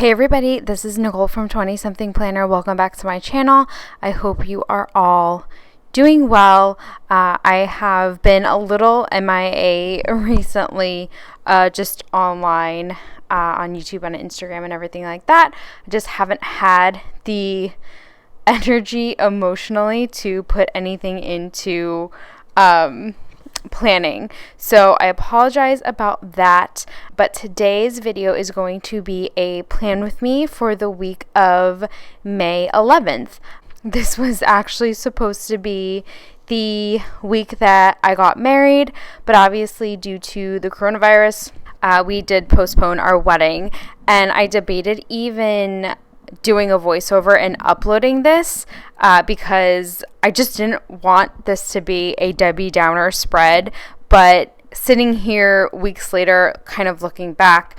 Hey everybody, this is Nicole from 20 Something Planner. Welcome back to my channel. I hope you are all doing well. I have been a little MIA recently, just online on YouTube and Instagram and everything like that. I just haven't had the energy emotionally to put anything into planning. So I apologize about that, but today's video is going to be a plan with me for the week of May 11th. This was actually supposed to be the week that I got married, but obviously due to the coronavirus, we did postpone our wedding, and I debated even doing a voiceover and uploading this because I just didn't want this to be a Debbie Downer spread. But sitting here weeks later, kind of looking back,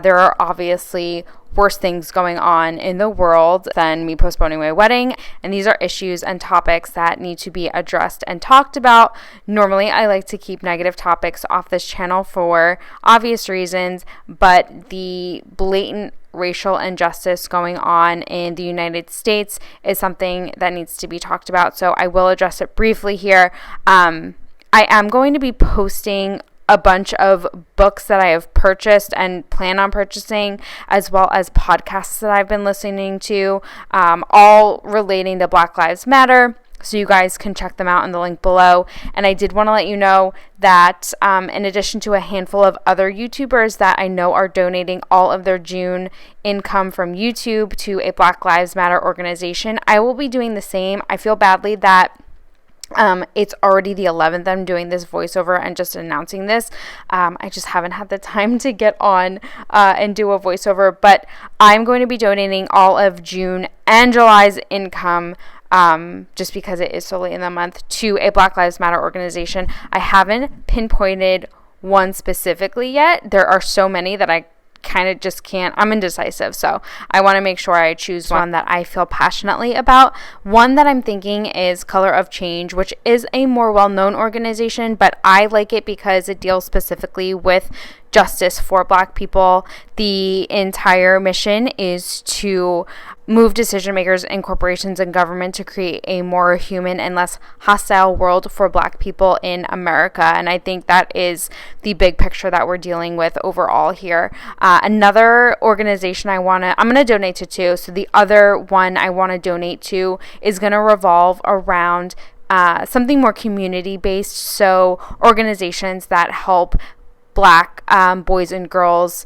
there are obviously worse things going on in the world than me postponing my wedding, and these are issues and topics that need to be addressed and talked about. Normally I like to keep negative topics off this channel for obvious reasons, but the blatant racial injustice going on in the United States is something that needs to be talked about, so I will address it briefly here. I am going to be posting a bunch of books that I have purchased and plan on purchasing, as well as podcasts that I've been listening to, all relating to Black Lives Matter. So you guys can check them out in the link below. And I did want to let you know that in addition to a handful of other YouTubers that I know are donating all of their June income from YouTube to a Black Lives Matter organization, I will be doing the same. I feel badly that it's already the 11th I'm doing this voiceover and just announcing this. I just haven't had the time to get on and do a voiceover, but I'm going to be donating all of June and July's income, just because it is so late in the month, to a Black Lives Matter organization. I haven't pinpointed one specifically yet. There are so many that I kind of just can't. I'm indecisive, so I want to make sure I choose one that I feel passionately about. One that I'm thinking is Color of Change, which is a more well-known organization, but I like it because it deals specifically with justice for Black people. The entire mission is to move decision makers and corporations and government to create a more human and less hostile world for Black people in America. And I think that is the big picture that we're dealing with overall here. Another organization I'm going to donate to two. So the other one I want to donate to is going to revolve around something more community-based. So organizations that help Black boys and girls,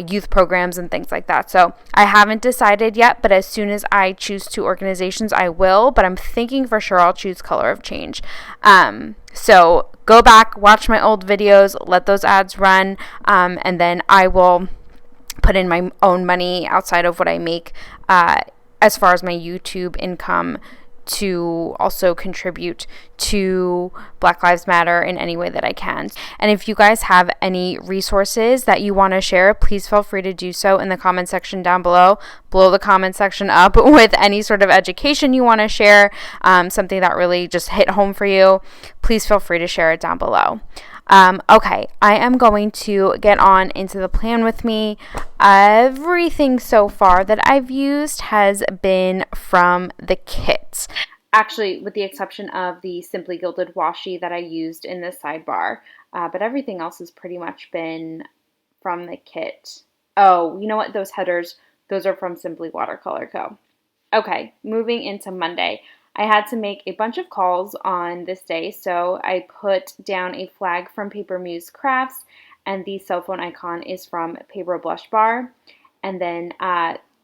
youth programs and things like that. So I haven't decided yet, but as soon as I choose two organizations, I will. But I'm thinking for sure I'll choose Color of Change. So go back, watch my old videos, let those ads run, and then I will put in my own money outside of what I make as far as my YouTube income to also contribute to Black Lives Matter in any way that I can. And if you guys have any resources that you want to share, please feel free to do so in the comment section down below. Blow the comment section up with any sort of education you want to share, something that really just hit home for you. Please feel free to share it down below. Okay, I am going to get on into the plan with me. Everything so far that I've used has been from the kit. Actually, with the exception of the Simply Gilded washi that I used in the sidebar. But everything else has pretty much been from the kit. Oh, you know what? Those headers, those are from Simply Watercolor Co. Okay, moving into Monday. I had to make a bunch of calls on this day, so I put down a flag from Paper Muse Crafts, and the cell phone icon is from Paper Blush Bar. And then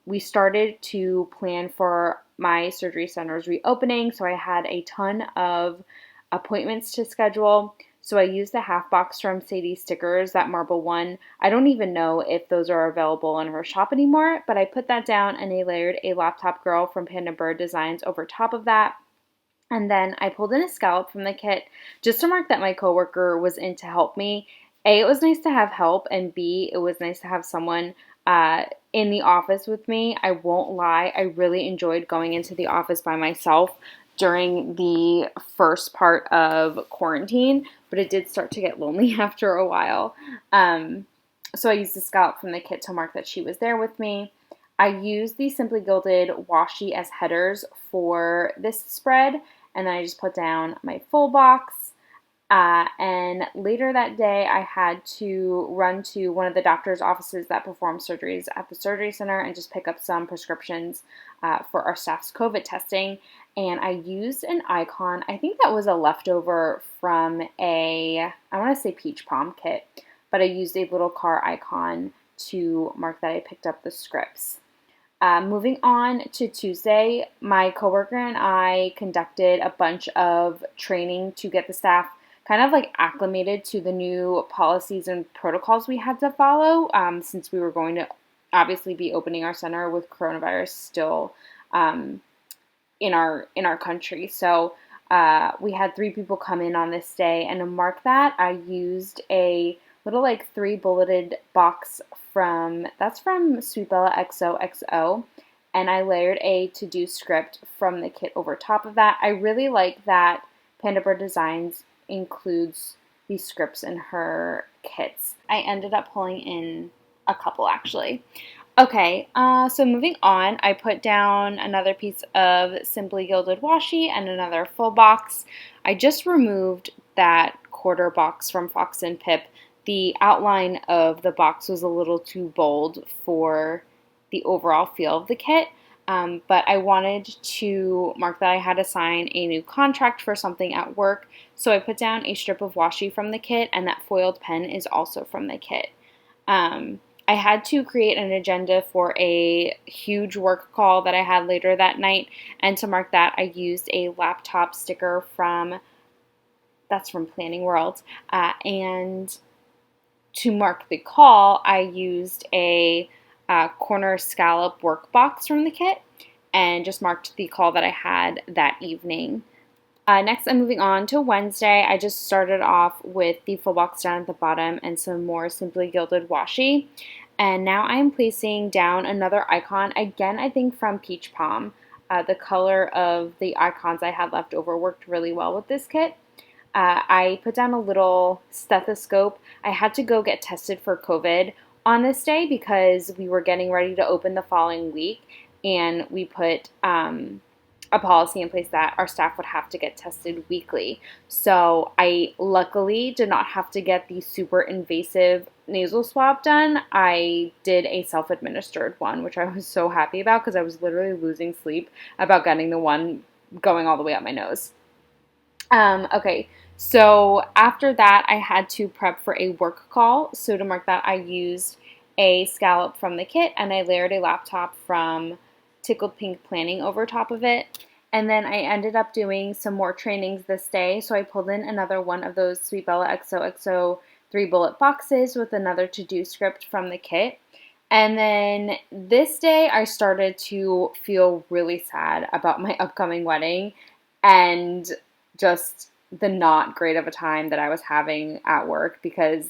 we started to plan for my surgery center's reopening, so I had a ton of appointments to schedule. So I used the half box from Sadie Stickers, that marble one. I don't even know if those are available in her shop anymore, but I put that down and I layered a laptop girl from Panda Bird Designs over top of that. And then I pulled in a scallop from the kit just to mark that my coworker was in to help me. A, it was nice to have help, and B, it was nice to have someone in the office with me. I won't lie, I really enjoyed going into the office by myself during the first part of quarantine, but it did start to get lonely after a while. So I used the scallop from the kit to mark that she was there with me. I used the Simply Gilded washi as headers for this spread, and then I just put down my full box. And later that day, I had to run to one of the doctor's offices that perform surgeries at the surgery center and just pick up some prescriptions for our staff's COVID testing. And I used an icon. I think that was a leftover from I want to say peach palm kit, but I used a little car icon to mark that I picked up the scripts. Moving on to Tuesday, my coworker and I conducted a bunch of training to get the staff kind of like acclimated to the new policies and protocols we had to follow, since we were going to obviously be opening our center with coronavirus still in our country. So we had 3 people come in on this day, and to mark that, I used a little like 3 bulleted box that's from Sweet Bella XOXO, and I layered a to-do script from the kit over top of that. I really like that Panda Bird Designs includes these scripts in her kits. I ended up pulling in a couple actually. Okay, so moving on, I put down another piece of Simply Gilded washi and another full box. I just removed that quarter box from Fox and Pip. The outline of the box was a little too bold for the overall feel of the kit, but I wanted to mark that I had to sign a new contract for something at work, so I put down a strip of washi from the kit, and that foiled pen is also from the kit. I had to create an agenda for a huge work call that I had later that night, and to mark that, I used a laptop sticker that's from Planning World, and to mark the call, I used a corner scallop work box from the kit and just marked the call that I had that evening. Next, I'm moving on to Wednesday. I just started off with the full box down at the bottom and some more Simply Gilded washi. And now I am placing down another icon, again I think from Peach Palm. The color of the icons I had left over worked really well with this kit. I put down a little stethoscope. I had to go get tested for COVID on this day because we were getting ready to open the following week, and we put a policy in place that our staff would have to get tested weekly. So I luckily did not have to get the super invasive nasal swab done. I did a self-administered one, which I was so happy about because I was literally losing sleep about getting the one going all the way up my nose. Okay, so after that, I had to prep for a work call. So to mark that, I used a scallop from the kit, and I layered a laptop from Tickled Pink Planning over top of it. And then I ended up doing some more trainings this day. So I pulled in another one of those Sweet Bella XOXO 3 bullet boxes with another to-do script from the kit. And then this day, I started to feel really sad about my upcoming wedding and just the not great of a time that I was having at work, because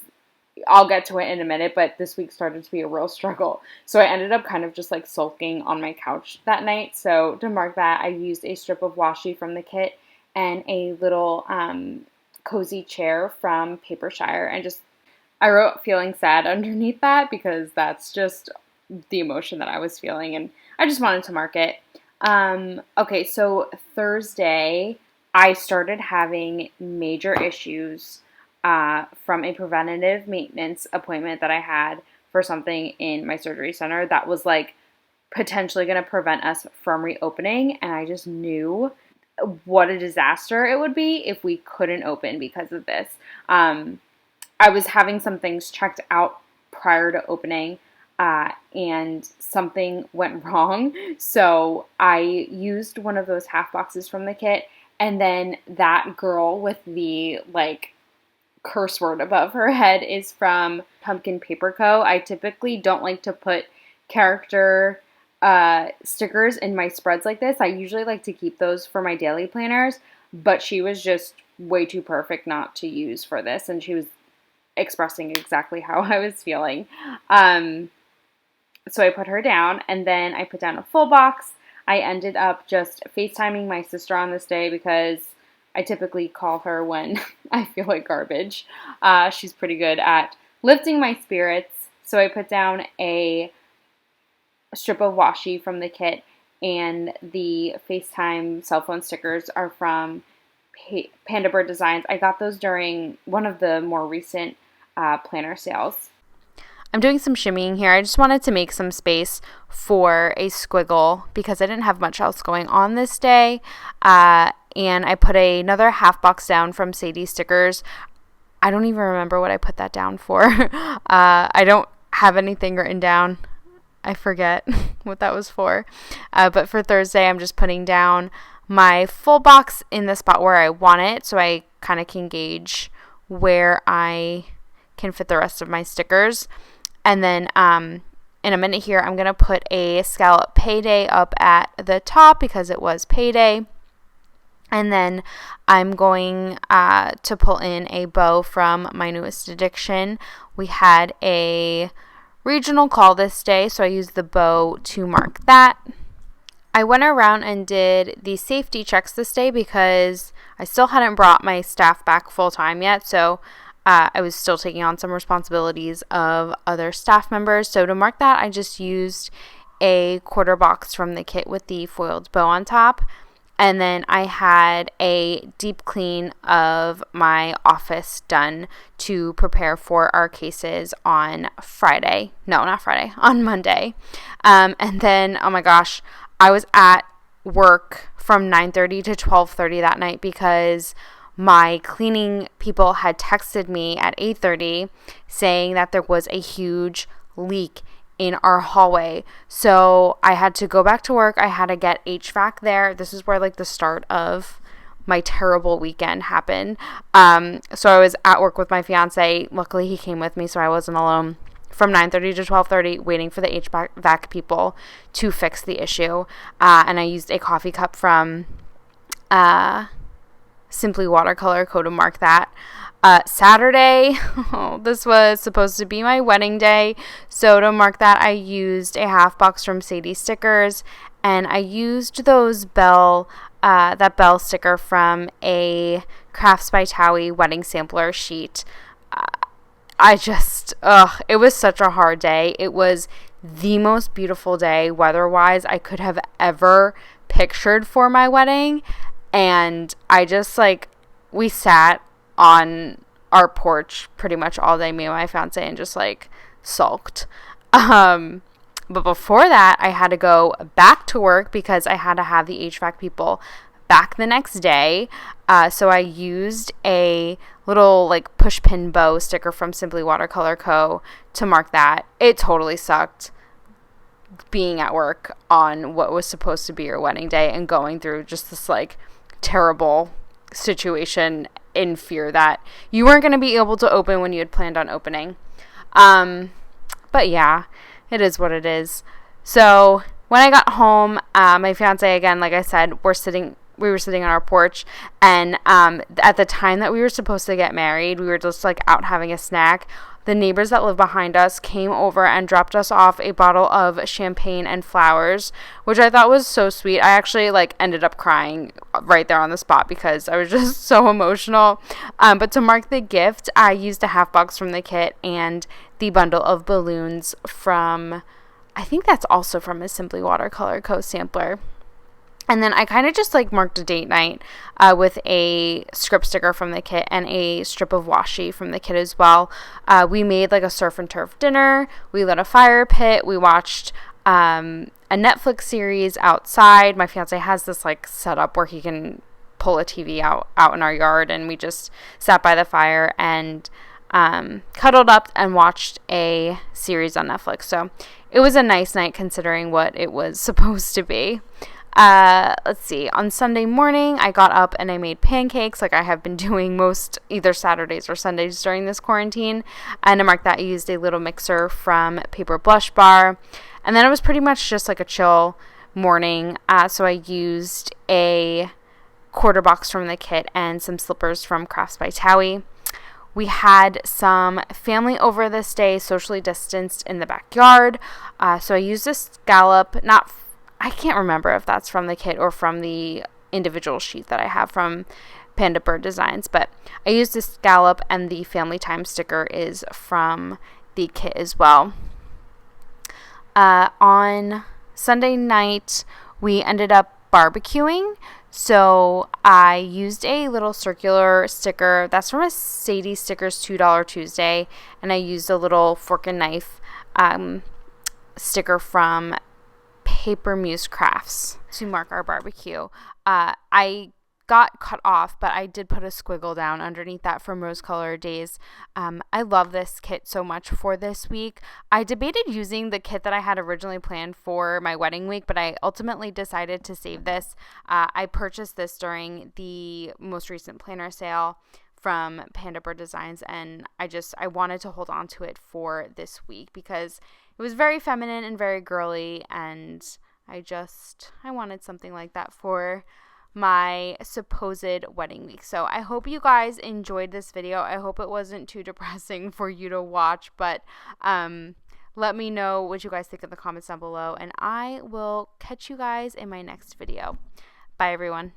I'll get to it in a minute, but this week started to be a real struggle. So I ended up kind of just like sulking on my couch that night. So to mark that, I used a strip of washi from the kit and a little cozy chair from Papershire, and I wrote feeling sad underneath that because that's just the emotion that I was feeling, and I just wanted to mark it. Okay, so Thursday, I started having major issues from a preventative maintenance appointment that I had for something in my surgery center that was like potentially going to prevent us from reopening, and I just knew what a disaster it would be if we couldn't open because of this. I was having some things checked out prior to opening, and something went wrong, so I used one of those half boxes from the kit. And then that girl with the, like, curse word above her head is from Pumpkin Paper Co. I typically don't like to put character stickers in my spreads like this. I usually like to keep those for my daily planners, but she was just way too perfect not to use for this, and she was expressing exactly how I was feeling. So I put her down, and then I put down a full box. I ended up just FaceTiming my sister on this day because I typically call her when I feel like garbage. She's pretty good at lifting my spirits. So I put down a strip of washi from the kit, and the FaceTime cell phone stickers are from Panda Bird Designs. I got those during one of the more recent planner sales. I'm doing some shimmying here. I just wanted to make some space for a squiggle because I didn't have much else going on this day. And I put another half box down from Sadie Stickers. I don't even remember what I put that down for. I don't have anything written down. I forget what that was for. But for Thursday, I'm just putting down my full box in the spot where I want it, so I kind of can gauge where I can fit the rest of my stickers. And then in a minute here, I'm going to put a scallop payday up at the top because it was payday. And then I'm going to pull in a bow from my newest addiction. We had a regional call this day, so I used the bow to mark that. I went around and did the safety checks this day because I still hadn't brought my staff back full time yet, so I was still taking on some responsibilities of other staff members. So to mark that, I just used a quarter box from the kit with the foiled bow on top. And then I had a deep clean of my office done to prepare for our cases on Friday. No, not Friday, on Monday. And then, oh my gosh, I was at work from 9:30 to 12:30 that night because my cleaning people had texted me at 8:30 saying that there was a huge leak in our hallway. So I had to go back to work. I had to get HVAC there. This is where like the start of my terrible weekend happened. So I was at work with my fiance. Luckily he came with me so I wasn't alone from 9:30 to 12:30 waiting for the HVAC people to fix the issue. And I used a coffee cup from Simply Watercolor Co. to mark that. Saturday, this was supposed to be my wedding day, so to mark that, I used a half box from Sadie Stickers, and I used those that bell sticker from a Crafts by Towie wedding sampler sheet. It was such a hard day. It was the most beautiful day, weather-wise, I could have ever pictured for my wedding, and I just, we sat on our porch pretty much all day, me and my fiance, and just sulked. But before that, I had to go back to work because I had to have the HVAC people back the next day. So I used a little push pin bow sticker from Simply Watercolor Co. to mark that. It totally sucked being at work on what was supposed to be your wedding day and going through just this terrible situation in fear that you weren't going to be able to open when you had planned on opening. But yeah, it is what it is. So when I got home, my fiance, again, like I said, we were sitting on our porch, and at the time that we were supposed to get married, we were just out having a snack. The neighbors that live behind us came over and dropped us off a bottle of champagne and flowers, which I thought was so sweet. I actually ended up crying right there on the spot because I was just so emotional. But to mark the gift, I used a half box from the kit and the bundle of balloons from, I think that's also from a Simply Watercolor Co. sampler. And then I kind of just marked a date night with a script sticker from the kit and a strip of washi from the kit as well. We made a surf and turf dinner. We lit a fire pit. We watched a Netflix series outside. My fiance has this setup where he can pull a TV out in our yard, and we just sat by the fire and cuddled up and watched a series on Netflix. So it was a nice night considering what it was supposed to be. Let's see. On Sunday morning, I got up and I made pancakes like I have been doing most either Saturdays or Sundays during this quarantine. And to mark that, I used a little mixer from Paper Blush Bar. And then it was pretty much just a chill morning. So I used a quarter box from the kit and some slippers from Crafts by Towie. We had some family over this day, socially distanced in the backyard. So I used a scallop, I can't remember if that's from the kit or from the individual sheet that I have from Panda Bird Designs, but I used the scallop, and the family time sticker is from the kit as well. On Sunday night, we ended up barbecuing. So I used a little circular sticker that's from a Sadie Stickers $2 Tuesday, and I used a little fork and knife sticker from Paper Muse Crafts to mark our barbecue. I got cut off, but I did put a squiggle down underneath that from Rose Color Days. I love this kit so much for this week. I debated using the kit that I had originally planned for my wedding week, but I ultimately decided to save this. I purchased this during the most recent planner sale from Panda Bird Designs, and I wanted to hold on to it for this week because it was very feminine and very girly, and I wanted something like that for my supposed wedding week. So I hope you guys enjoyed this video. I hope it wasn't too depressing for you to watch, but let me know what you guys think in the comments down below, and I will catch you guys in my next video. Bye, everyone.